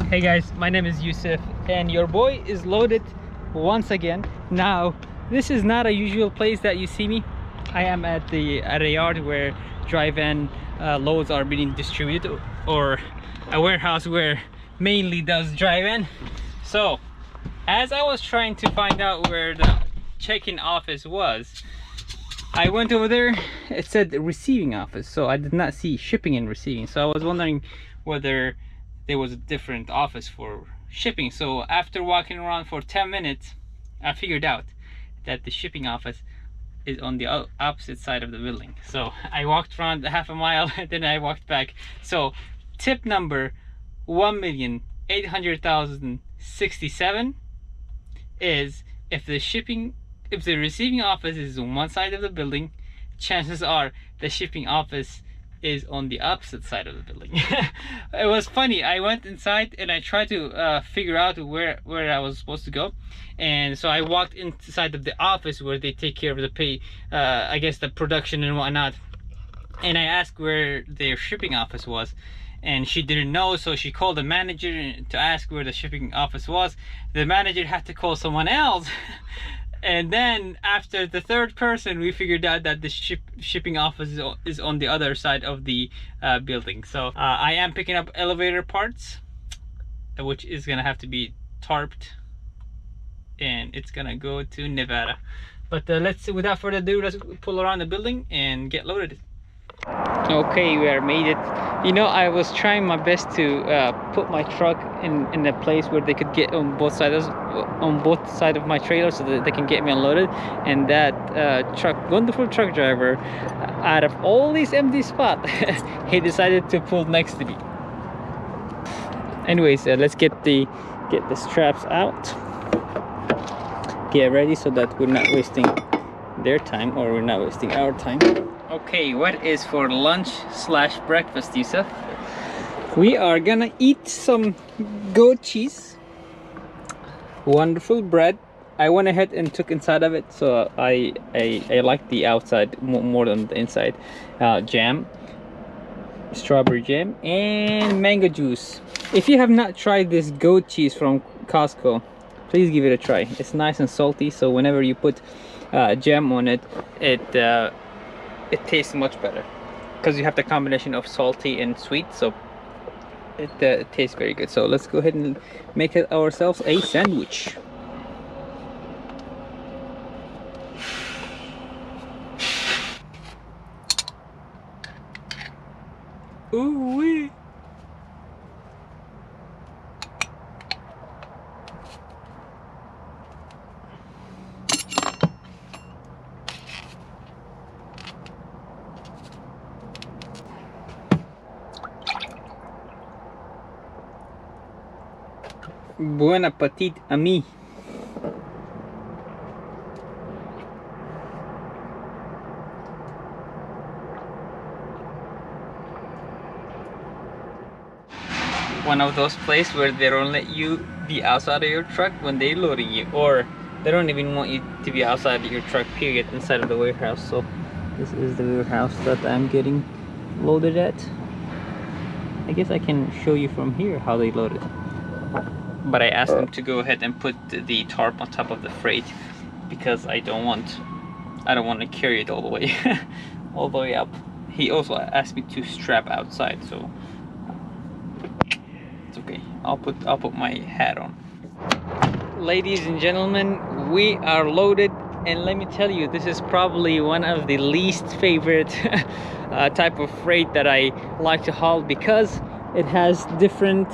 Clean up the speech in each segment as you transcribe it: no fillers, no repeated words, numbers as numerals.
Hey guys, my name is Yusuf and your boy is loaded once again. Now, this is not a usual place that you see me. I am at a yard where drive-in loads are being distributed, or a warehouse where mainly does drive-in. So, as I was trying to find out where the check-in office was, I went over there. It said receiving office, so I did not see shipping and receiving. So I was wondering whether there was a different office for shipping. So after walking around for 10 minutes, I figured out that the shipping office is on the opposite side of the building. So I walked around half a mile and then I walked back. So tip number 1,800,067 is if the receiving office is on one side of the building, chances are the shipping office is on the opposite side of the building. It was funny. I went inside and I tried to figure out where I was supposed to go, and so I walked inside of the office where they take care of the pay, I guess the production and whatnot, and I asked where their shipping office was, and she didn't know, so she called the manager to ask where the shipping office was. The manager had to call someone else. And then after the third person, we figured out that the shipping office is on the other side of the building. So I am picking up elevator parts, which is gonna have to be tarped, and it's gonna go to Nevada. But let's see, without further ado, let's pull around the building and get loaded. Okay, we are made it. You know, I was trying my best to put my truck in a place where they could get on both sides of my trailer, so that they can get me unloaded. And that wonderful truck driver, out of all these empty spots, he decided to pull next to me. Anyways, let's get the straps out. Get ready so that we're not wasting their time, or we're not wasting our time. Okay, what is for lunch / breakfast, Yusuf? We are gonna eat some goat cheese, wonderful bread. I went ahead and took inside of it, so I like the outside more than the inside. Jam, strawberry jam, and mango juice. If you have not tried this goat cheese from Costco, please give it a try. It's nice and salty, so whenever you put jam on it, it tastes much better because you have the combination of salty and sweet, so it tastes very good. So let's go ahead and make it ourselves a sandwich. Ooh wee. Bon appetit, ami. One of those places where they don't let you be outside of your truck when they're loading you, or they don't even want you to be outside of your truck, period, inside of the warehouse. So this is the warehouse that I'm getting loaded at. I guess I can show you from here how they load it. But I asked him to go ahead and put the tarp on top of the freight because I don't want to carry it all the way all the way up. He also asked me to strap outside, so it's okay. I'll put my hat on. Ladies and gentlemen, we are loaded, and let me tell you, this is probably one of the least favorite type of freight that I like to haul, because it has different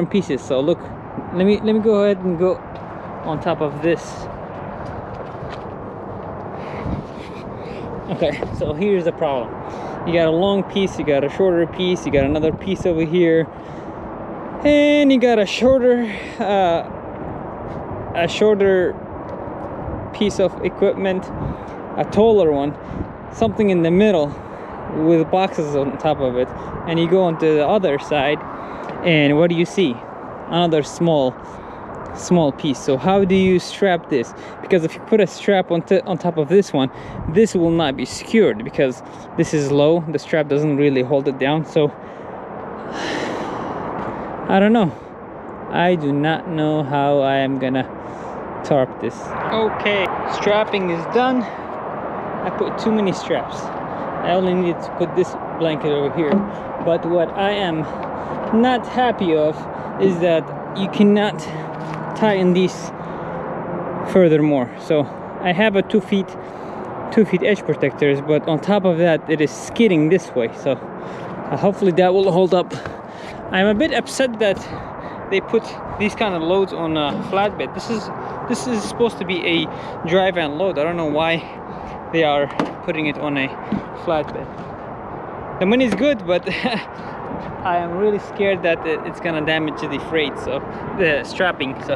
pieces. So look, let me go ahead and go on top of this. Okay, so here's the problem. You got a long piece, you got a shorter piece, you got another piece over here, and you got a shorter piece of equipment, a taller one, something in the middle with boxes on top of it, and you go onto the other side, and what do you see? Another small piece. So how do you strap this? Because if you put a strap on top of this one, this will not be secured because this is low. The strap doesn't really hold it down. So I don't know. I do not know how I am gonna tarp this. Okay, strapping is done. I put too many straps. I only need to put this blanket over here. But what I am not happy of is that you cannot tighten these furthermore. So I have a 2 feet edge protectors, but on top of that it is skidding this way. So hopefully that will hold up. I'm a bit upset that they put these kind of loads on a flatbed. This is supposed to be a dry van load. I don't know why they are putting it on a flatbed. The money is good, but I am really scared that it's gonna damage the freight, so the strapping. So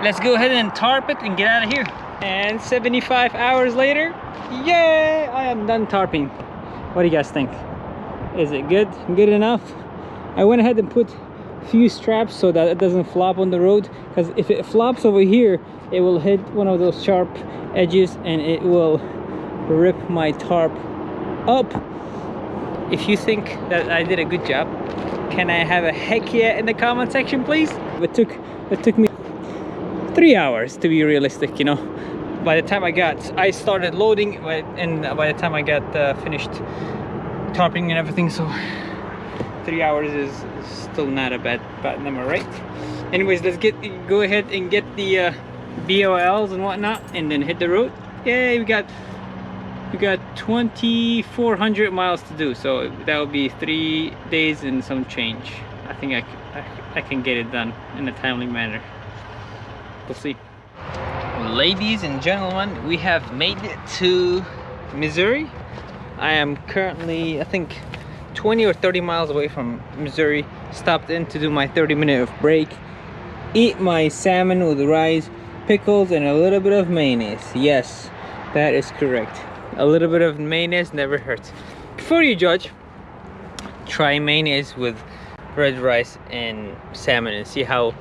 let's go ahead and tarp it and get out of here. And 75 hours later, yay! I am done tarping. What do you guys think? Is it good? Good enough? I went ahead and put few straps so that it doesn't flop on the road, because if it flops over here it will hit one of those sharp edges and it will rip my tarp up. If you think that I did a good job, can I have a heck yeah in the comment section, please? It took me 3 hours to be realistic, you know. By the time I started loading, and by the time I got finished tarping and everything, so 3 hours is still not a bad number, right? Anyways, let's go ahead and get the BOLs and whatnot, and then hit the road. Yay! We got 2,400 miles to do, so that will be 3 days and some change. I think I can get it done in a timely manner. We'll see. Ladies and gentlemen, we have made it to Missouri. I am currently, I think, 20 or 30 miles away from Missouri. Stopped in to do my 30-minute break, eat my salmon with rice, pickles, and a little bit of mayonnaise. Yes, that is correct. A little bit of mayonnaise never hurts. Before you judge, try mayonnaise with red rice and salmon and see how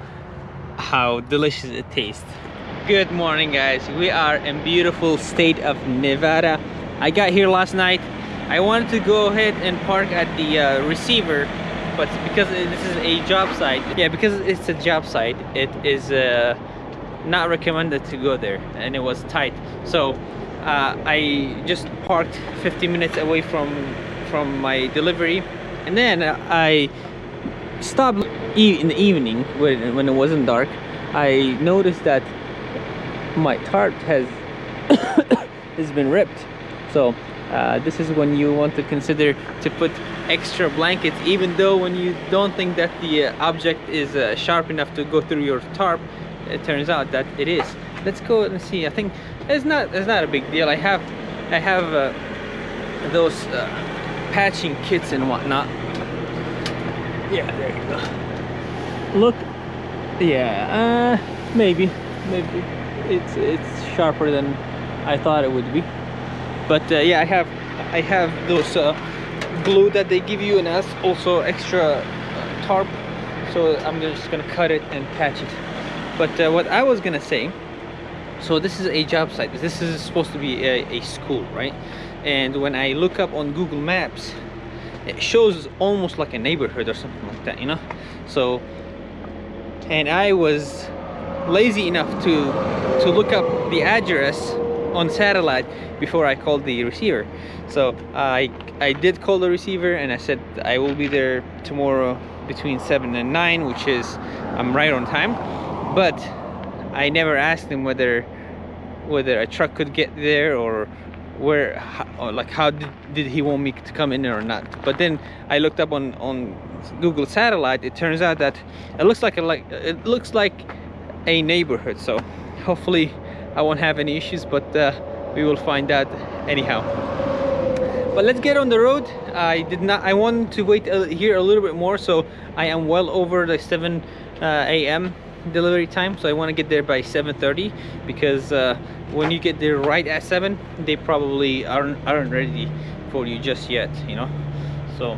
delicious it tastes. Good morning, guys. We are in beautiful state of Nevada. I got here last night. I wanted to go ahead and park at the receiver, but because this is a job site, because it's a job site, it is not recommended to go there, and it was tight. So I just parked 50 minutes away from my delivery, and then I stopped in the evening when it wasn't dark. I noticed that my tarp has been ripped. So this is when you want to consider to put extra blankets, even though when you don't think that the object is sharp enough to go through your tarp, it turns out that it is. Let's go and see. I think it's not a big deal. I have those patching kits and whatnot. Yeah, there you go. Look, yeah, maybe it's sharper than I thought it would be. But yeah, I have those glue that they give you, and also extra tarp. So I'm just gonna cut it and patch it. But what I was gonna say, so this is a job site. This is supposed to be a school, right? And when I look up on Google Maps, it shows almost like a neighborhood or something like that, you know. So, and I was lazy enough to look up the address on satellite before I called the receiver. So I did call the receiver, and I said I will be there tomorrow between 7 and 9, which is I'm right on time. But I never asked him whether a truck could get there, or how did he want me to come in there or not. But then I looked up on Google Satellite. It turns out that it looks like a neighborhood. So hopefully I won't have any issues, but we will find out anyhow. But let's get on the road. I wanted to wait here a little bit more, so I am well over the 7 a.m. delivery time. So I want to get there by 7:30, because when you get there right at 7, they probably aren't ready for you just yet, you know. So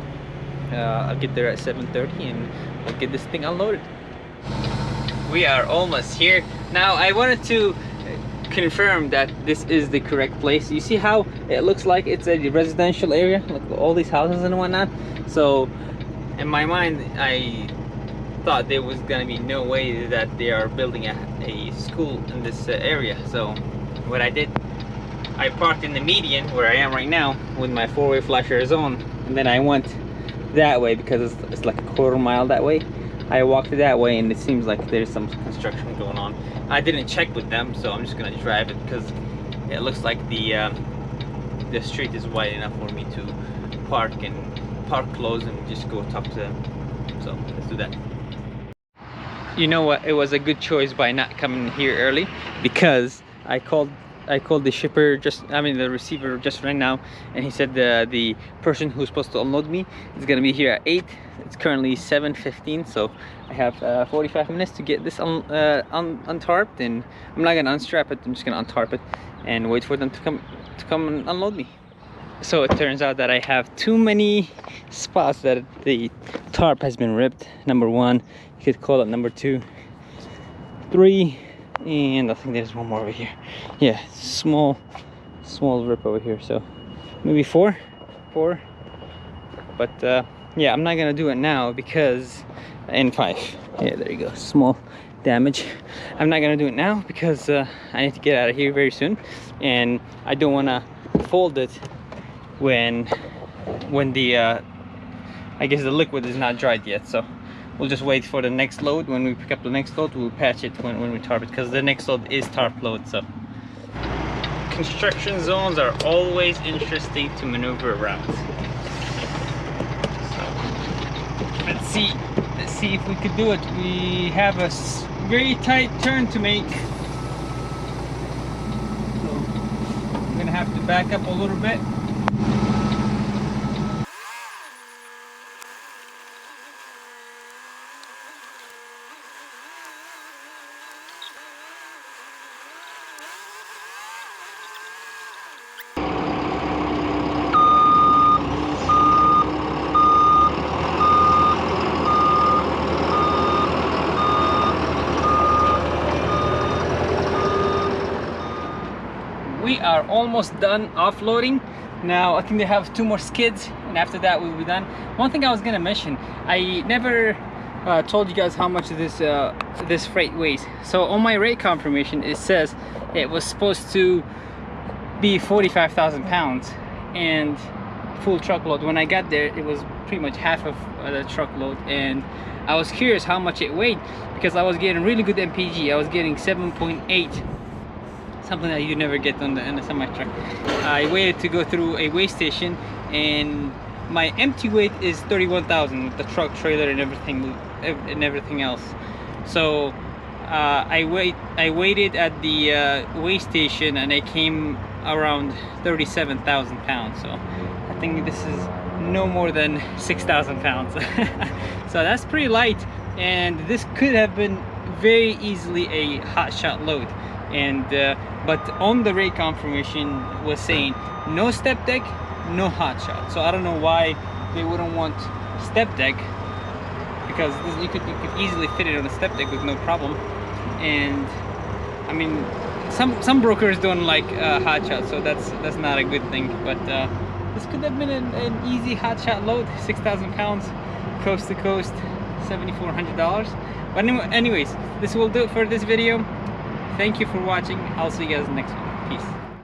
I'll get there at 7:30 and I'll get this thing unloaded. We are almost here. Now I wanted to confirm that this is the correct place. You see how it looks like it's a residential area, like all these houses and whatnot. So in my mind, thought there was gonna be no way that they are building a school in this area. So what I did, I parked in the median where I am right now with my four-way flashers on, and then I went that way because it's like a quarter mile that way. I walked that way and it seems like there's some construction going on. I didn't check with them, so I'm just gonna drive it because it looks like the street is wide enough for me to park close and just go talk to them. So let's do that. You know what, it was a good choice by not coming here early, because I called the shipper the receiver just right now, and he said the person who's supposed to unload me is gonna be here at 8. It's currently 7:15, so I have 45 minutes to get this untarped, and I'm not gonna unstrap it. I'm just gonna untarp it and wait for them to come and unload me. So it turns out that I have too many spots that the tarp has been ripped. Number 1, you could call it number 2, 3, and I think there's one more over here. Yeah, small rip over here, so maybe 4. But yeah, I'm not gonna do it now because, and 5, yeah, there you go, small damage. I'm not gonna do it now because I need to get out of here very soon, and I don't want to fold it when the I guess the liquid is not dried yet. So we'll just wait for the next load. When we pick up the next load, we'll patch it when we tarp it, because the next load is tarp load. So construction zones are always interesting to maneuver around. So let's see if we could do it. We have a very tight turn to make, so I'm gonna have to back up a little bit. We are almost done offloading. Now I think they have 2 more skids, and after that we'll be done. One thing I was gonna mention, I never told you guys how much this freight weighs. So on my rate confirmation it says it was supposed to be 45,000 pounds and full truckload. When I got there, it was pretty much half of the truckload, and I was curious how much it weighed because I was getting really good MPG. I was getting 7.8, something that you never get in a semi truck. I waited to go through a weigh station, and my empty weight is 31,000 with the truck, trailer, and everything else. So I waited at the weigh station, and I came around 37,000 pounds. So I think this is no more than 6,000 pounds. So that's pretty light, and this could have been very easily a Hotshot load. And but on the rate confirmation was saying no step deck, no Hotshot. So I don't know why they wouldn't want step deck, because you could easily fit it on a step deck with no problem. And I mean, some brokers don't like Hotshot, so that's not a good thing. But this could have been an easy Hotshot load, 6,000 pounds, coast to coast, $7,400. But anyways, this will do it for this video. Thank you for watching. I'll see you guys next one. Peace.